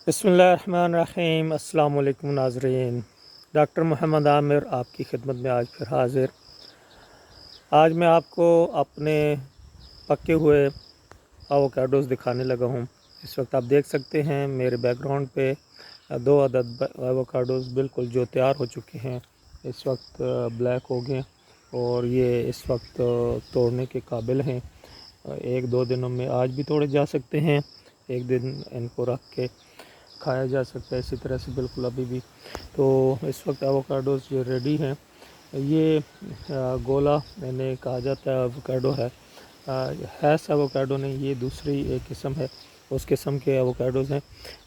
बिस्मिल्लाहिर्रहमानिर्रहीम। अस्सलाम वालेकुम नाज़रीन, डॉक्टर मोहम्मद आमिर आपकी खिदमत में आज फिर हाज़िर। आज मैं आपको अपने पके हुए एवोकाडोस दिखाने लगा हूँ। इस वक्त आप देख सकते हैं मेरे बैकग्राउंड पे 2 अदद एवोकाडोस बिल्कुल जो तैयार हो चुके हैं, इस वक्त ब्लैक हो गए और ये इस वक्त तोड़ने के काबिल हैं। 1-2 दिनों में आज भी तोड़े जा सकते हैं, एक दिन इनको रख के खाया जा सकता है। इसी तरह से बिल्कुल अभी भी तो इस वक्त एवोकाडोस जो रेडी हैं, ये गोला मैंने कहा जाता है एवोकाडो है, हैस एवोकाडो नहीं, ये दूसरी एक किस्म है, उस किस्म के एवोकाडोस हैं।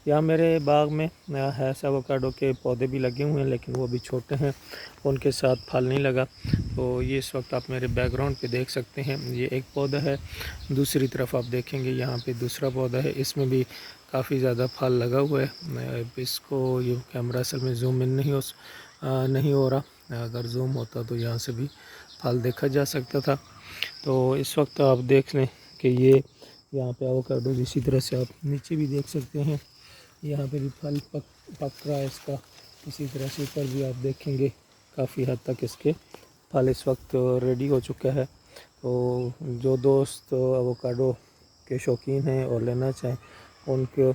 यहाँ मेरे बाग में हैस एवोकाडो के पौधे भी लगे हुए हैं, लेकिन वो भी छोटे हैं, उनके साथ फल नहीं लगा। तो ये इस वक्त आप मेरे बैकग्राउंड पे देख सकते हैं, ये एक पौधा है। दूसरी तरफ आप देखेंगे यहाँ पे दूसरा पौधा है, इसमें भी काफ़ी ज़्यादा फल लगा हुआ है। इसको ये कैमरा असल में जूम इन नहीं हो रहा, अगर जूम होता तो यहाँ से भी फल देखा जा सकता था। तो इस वक्त आप देख लें कि ये यहाँ पे एवोकाडो, इसी तरह से आप नीचे भी देख सकते हैं, यहाँ पे भी फल पक रहा है इसका। इसी तरह से ऊपर भी आप देखेंगे काफ़ी हद तक इसके फल इस वक्त रेडी हो चुका है। तो जो दोस्त एवोकाडो के शौकीन हैं और लेना चाहें, उनको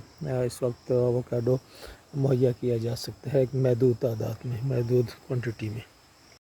इस वक्त एवोकाडो मुहैया किया जा सकता है एक महदूद तादाद में, महदूद क्वांटिटी में।